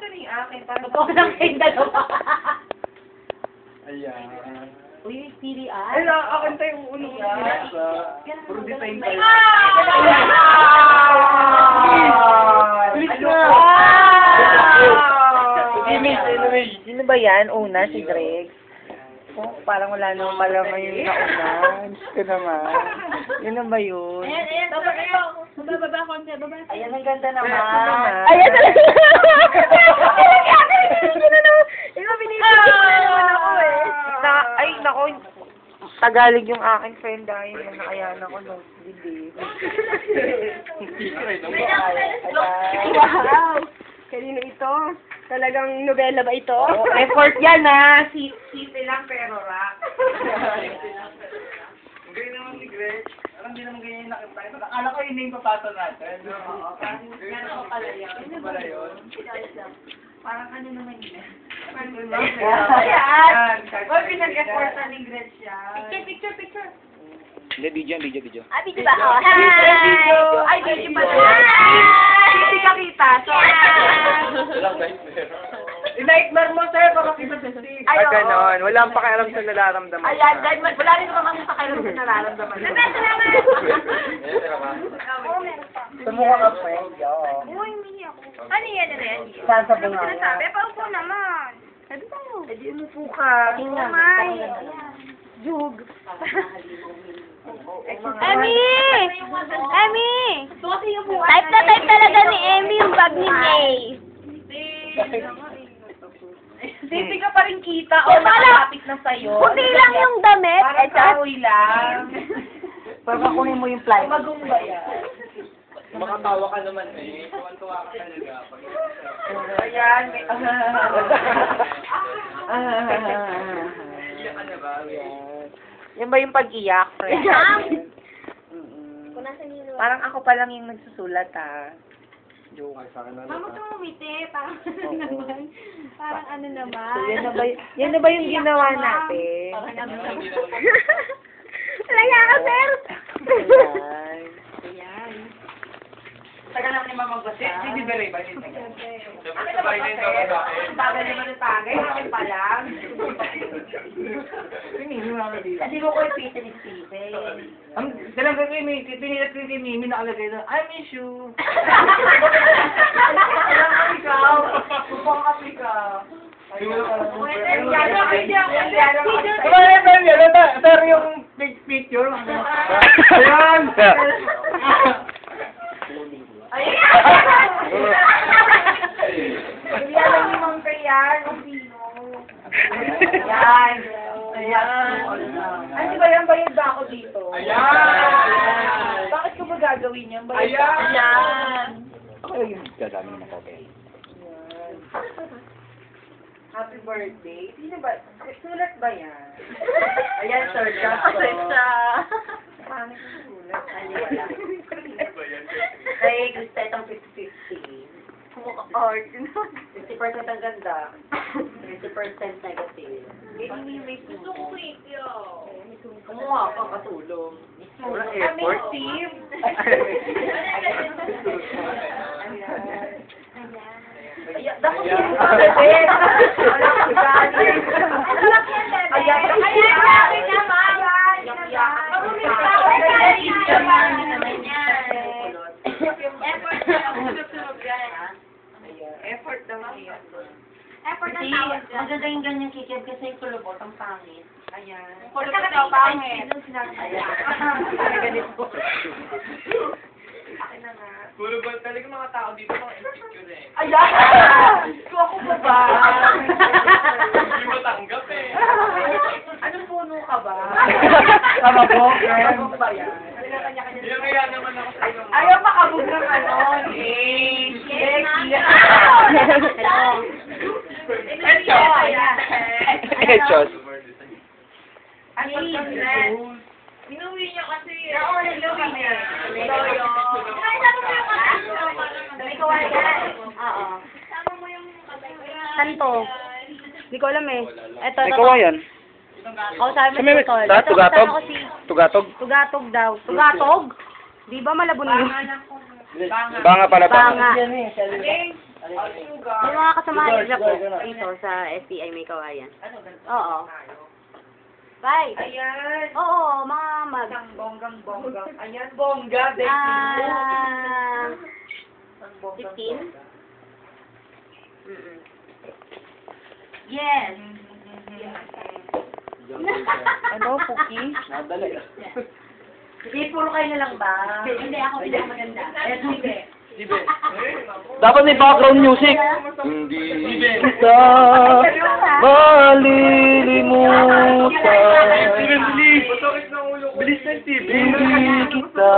ito na yung akin. Parang Totoo lang kayong dalawa. Ayan. Uy, pili ah. Ay, akin tayo yung ulo. Puro design tayo. Bilis na! Sino ba yan? Una, si Greg. Oh, parang wala naman pala ngayon nauna. Gusto naman. Yun na ba yun? Ayan. Bababa konti, baba. Ayan, ang ganda naman. Ayan talaga. Ay, nako. Tagalog yung aking friend dahil nakayaan ako ng bibig. Wow! Kanino ito? Talagang nobela ba ito? Oh, effort yan ha. Sipi lang pero rock. Ang galing naman si Greg. Alam din naman ganyan yung nakita. Akala ko yun na yung papasa natin. Oo, parang gano'n pala yun. Ano pala yun? Parang ano naman yun. Ayan! Oy, pinag-effortan ni Greg siya. Picture! Hindi, video. Ah, video ba? Oh, hi! Ay, video pa na. Hindi ka kita. Walang nightmare. Nightmare mo, sir, para kita sa Steve. Ay, oo. Ganon. Wala ang pakialam sa nararamdaman. Ayan, dahil wala rin naman kami sa kailan sa nararamdaman. Salamat! Sumukha ka, friend. Uy, hindi ako. Ano yan? Saan sa bunga? Sinasabi, paupo naman. Sabi tayo. Hindi mo po ka. Umay. Jug. Emmy! Type na type talaga ni Emmy yung bag ni Jay. Hindi ka pa rin kita o nakalapit na sa'yo. Puti lang yung damit. Parang Ito. kahoy lang. Parang kunin mo yung fly. Magong ba yan? Makatawa ka naman eh. Tuwan-tuwa ka talaga. Ayan. Iyak ka na ba? Yan ba yung pag-iyak, friend? Kung nasa nilo. Parang ako pa lang yung nagsusulat, ha. Joke ka sa akin na. Mama tumumiti. Parang ano naman. Parang ano naman. Yan na ba yung ginawa natin? Parang ano naman. Laya ka, sir. Ayan. Tagal naman ni Mama Basta. Hindi ba rin? Ano ba ito? Tagal naman ng tagay. Akin pa lang. Hindi mo ko ipitin-ipitin. Talaga kayo, may pinilat ko kay Mimi nakalagay na, I miss you. Ikaw, upang Afrika. Pero yung picture. Ayan! Hindi alam ni Ma'am Kayan kung sino. Ayan. Ayan. Ano ba yan? Bayad ba ako dito? Ayan! Bakit ko ba gagawin yan? Bayad Ayan! ba? Ayan. Ako yung dadami naman ko, okay. Happy birthday. Sino ba? Sulat ba yan? Ayan, sir. Just paano yung sulat? Ay, wala. Ay, gusto itong 50-50. Art. 50% ang ganda. 50% negative. Hindi may gusto ko Kumuha ka katulong. Wala effort. Steve. Ayan. Dapat yung pagkasin. Effort daw niya. Effort ang tawag dyan. Maganda yung ganyan kikid kasi yung kulubot ang pangit. Ayan. Kulubot daw, pangit. Ayan. Ganito. Akin na nga. Puro ba talaga mga tao dito mga insecure eh. Ayan! Kung ako ba ba? Hindi mo tanggap eh. Anong puno ka ba? Kababok. Kababok ba yan? Yung kaya naman ako sa inyo. Ayaw makabog ng ano. Headshot. Inuwi niyo kasi. Oo, nag-inuwi kami. niya. May kawayan. Oo. Santo. Hindi ko alam eh. Ito, May kawayan. Kausapin Sa mo may si Tol. ta, Ito, tugatog? kasama ko si Tugatog? Tugatog daw. Tugatog? Di ba malabo na yun? Banga pala ba? Banga. Yung mga kasamahan niya po. Dito sa STI may kawayan. Oo. Bye. Ayan. Oo, mga mag. Isang bonggang-bonggang. Ayan, bongga. Ah, 15? Yes. Ano, Puki? Nadala. Hindi, puro kayo na lang ba? Hindi, ako pinakamaganda. Eh, sige. Dapat may background music. Hindi kita malilimutan. Bilis ng TV. Hindi kita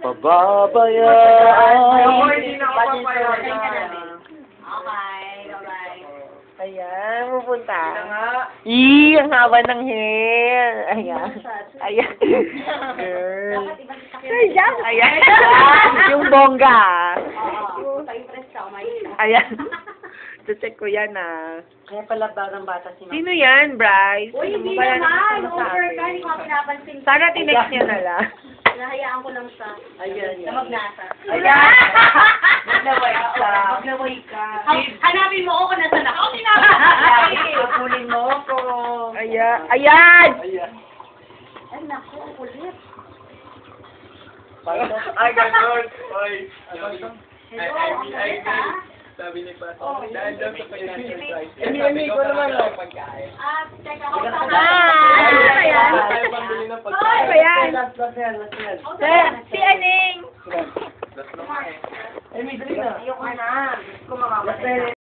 pababayaan. Hindi na ako papayagan. Okay, bye-bye. Ayan, pupunta. nga. Ang haba ng hair. Ayan. Ayan. Girl. Dapat ibang sakit. Ayan. Yung bongga. Oo, pa-impress ka, umayos ka. Ayan. Check ko yan Kaya pala bagang bata si Sino yan, Bryce? Uy, hindi Wala naman. namang Over sinasabi. ka, hindi ko nga pinapansin. Sana tinext niya na lang. Nahayaan ko lang siya. Ayan, Na magnasa. Ayan. Maglaway ka. Maglaway ka. Hanapin mo ako kung nasan ako. Pagpulin mo ko. Ayan. Ayan! Ay, naku, ulit. Ay, ganun. Oy. Hello, ang ulit ha. Sabi ni Pastor, dahil daw sa financial crisis. Hindi ko naman lang. Check ako sa Tayo pambili ng pagkain. Ano ba yan? Si Aning. Last na nga eh. Ayoko na. Gusto ko mamamatay na.